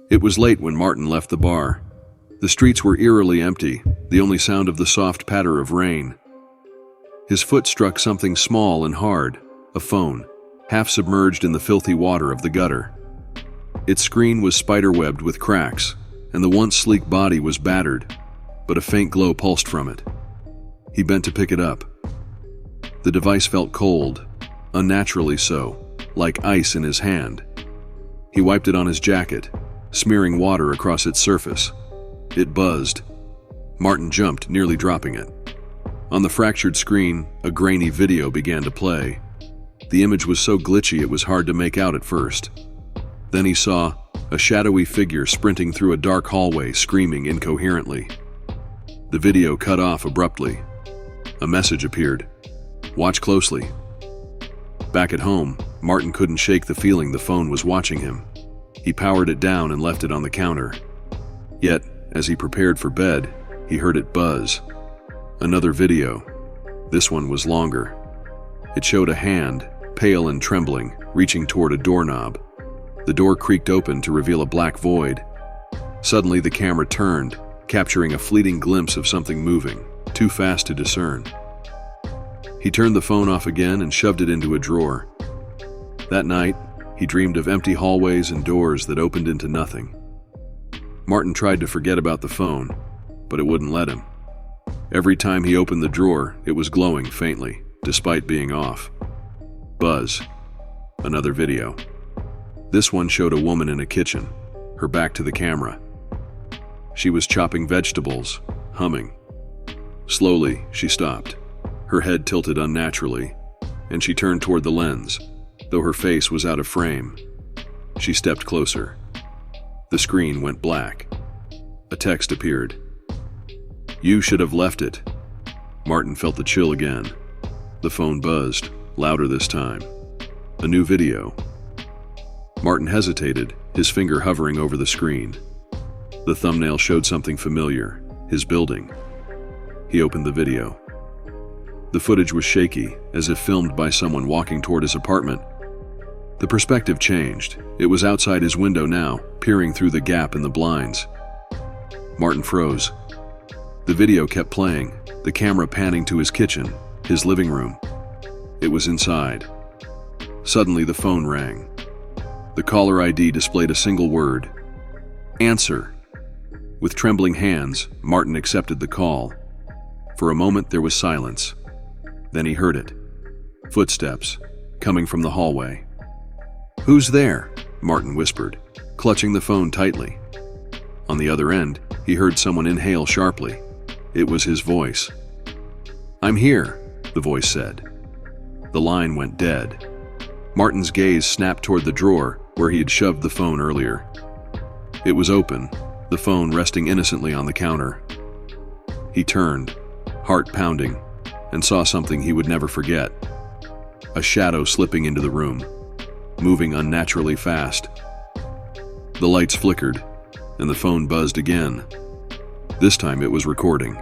It was late when Martin left the bar. The streets were eerily empty, the only sound of the soft patter of rain. His foot struck something small and hard, a phone, half submerged in the filthy water of the gutter. Its screen was spiderwebbed with cracks, and the once sleek body was battered, but a faint glow pulsed from it. He bent to pick it up. The device felt cold, unnaturally so, like ice in his hand. He wiped it on his jacket, smearing water across its surface. It buzzed. Martin jumped, nearly dropping it. On the fractured screen, a grainy video began to play. The image was so glitchy it was hard to make out at first. Then he saw a shadowy figure sprinting through a dark hallway, screaming incoherently. The video cut off abruptly. A message appeared. "Watch closely." Back at home, Martin couldn't shake the feeling the phone was watching him. He powered it down and left it on the counter. Yet, as he prepared for bed, he heard it buzz. Another video. This one was longer. It showed a hand, pale and trembling, reaching toward a doorknob. The door creaked open to reveal a black void. Suddenly, the camera turned, capturing a fleeting glimpse of something moving, too fast to discern. He turned the phone off again and shoved it into a drawer. That night, he dreamed of empty hallways and doors that opened into nothing. Martin tried to forget about the phone, but it wouldn't let him. Every time he opened the drawer, it was glowing faintly, despite being off. Buzz. Another video. This one showed a woman in a kitchen, her back to the camera. She was chopping vegetables, humming. Slowly, she stopped. Her head tilted unnaturally, and she turned toward the lens, though her face was out of frame. She stepped closer. The screen went black. A text appeared. "You should have left it." Martin felt the chill again. The phone buzzed, louder this time. A new video. Martin hesitated, his finger hovering over the screen. The thumbnail showed something familiar, his building. He opened the video. The footage was shaky, as if filmed by someone walking toward his apartment. The perspective changed. It was outside his window now, peering through the gap in the blinds. Martin froze. The video kept playing, the camera panning to his kitchen, his living room. It was inside. Suddenly the phone rang. The caller ID displayed a single word. "Answer." With trembling hands, Martin accepted the call. For a moment there was silence. Then he heard it. Footsteps, coming from the hallway. "Who's there?" Martin whispered, clutching the phone tightly. On the other end, he heard someone inhale sharply. It was his voice. "I'm here," the voice said. The line went dead. Martin's gaze snapped toward the drawer where he had shoved the phone earlier. It was open, the phone resting innocently on the counter. He turned, heart pounding, and saw something he would never forget. A shadow slipping into the room, moving unnaturally fast. The lights flickered, and the phone buzzed again. This time it was recording.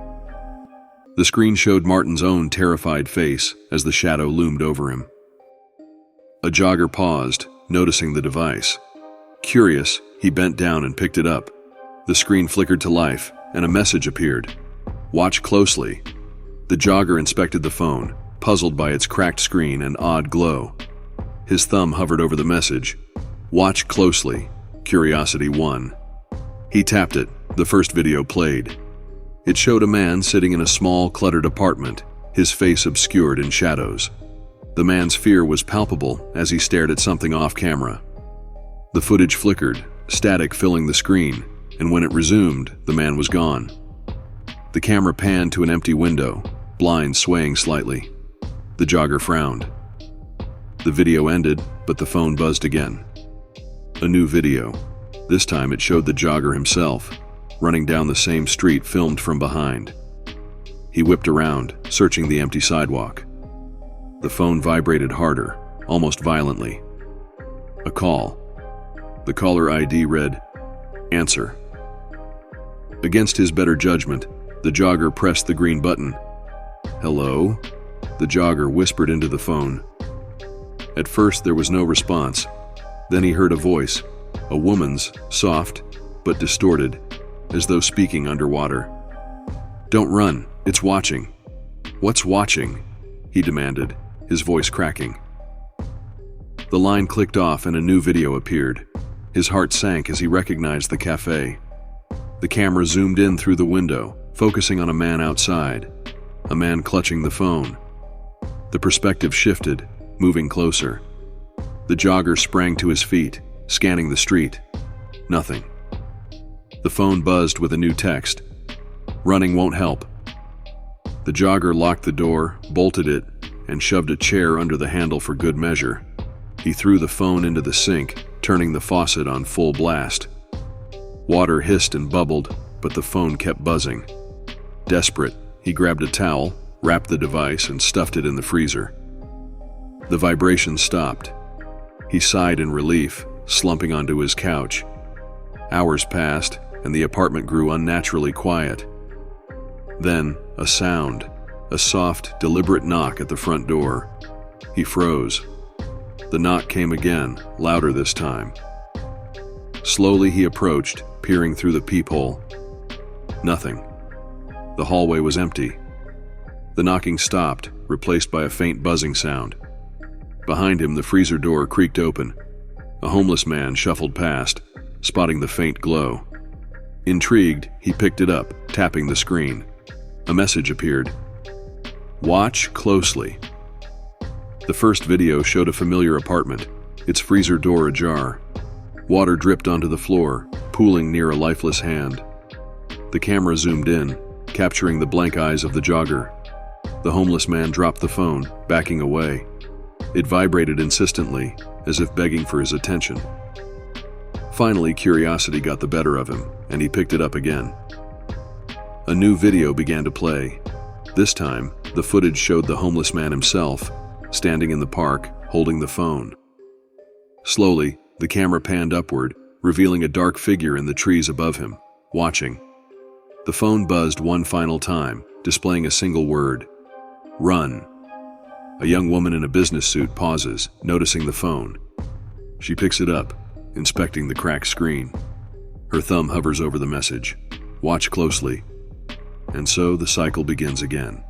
The screen showed Martin's own terrified face as the shadow loomed over him. A jogger paused, noticing the device. Curious, he bent down and picked it up. The screen flickered to life, and a message appeared. "Watch closely." The jogger inspected the phone, puzzled by its cracked screen and odd glow. His thumb hovered over the message. "Watch closely. Curiosity 1." He tapped it. The first video played. It showed a man sitting in a small, cluttered apartment, his face obscured in shadows. The man's fear was palpable as he stared at something off camera. The footage flickered, static filling the screen, and when it resumed, the man was gone. The camera panned to an empty window, blinds swaying slightly. The jogger frowned. The video ended, but the phone buzzed again. A new video. This time it showed the jogger himself, running down the same street filmed from behind. He whipped around, searching the empty sidewalk. The phone vibrated harder, almost violently. A call. The caller ID read, "Answer." Against his better judgment, the jogger pressed the green button. "Hello?" The jogger whispered into the phone. At first there was no response. Then he heard a voice. A woman's, soft but distorted, as though speaking underwater. "Don't run, it's watching." "What's watching?" he demanded, his voice cracking. The line clicked off and a new video appeared. His heart sank as he recognized the cafe. The camera zoomed in through the window, focusing on a man outside, a man clutching the phone. The perspective shifted, moving closer. The jogger sprang to his feet, scanning the street. Nothing. The phone buzzed with a new text. "Running won't help." The jogger locked the door, bolted it, and shoved a chair under the handle for good measure. He threw the phone into the sink, turning the faucet on full blast. Water hissed and bubbled, but the phone kept buzzing. Desperate, he grabbed a towel, wrapped the device, and stuffed it in the freezer. The vibration stopped. He sighed in relief, slumping onto his couch. Hours passed, and the apartment grew unnaturally quiet. Then, a sound, a soft, deliberate knock at the front door. He froze. The knock came again, louder this time. Slowly he approached, peering through the peephole. Nothing. The hallway was empty. The knocking stopped, replaced by a faint buzzing sound. Behind him, the freezer door creaked open. A homeless man shuffled past, spotting the faint glow. Intrigued, he picked it up, tapping the screen. A message appeared. "Watch closely." The first video showed a familiar apartment, its freezer door ajar. Water dripped onto the floor, pooling near a lifeless hand. The camera zoomed in, capturing the blank eyes of the jogger. The homeless man dropped the phone, backing away. It vibrated insistently, as if begging for his attention. Finally, curiosity got the better of him, and he picked it up again. A new video began to play. This time, the footage showed the homeless man himself, standing in the park, holding the phone. Slowly, the camera panned upward, revealing a dark figure in the trees above him, watching. The phone buzzed one final time, displaying a single word: "Run." A young woman in a business suit pauses, noticing the phone. She picks it up, inspecting the cracked screen. Her thumb hovers over the message: "Watch closely." And so the cycle begins again.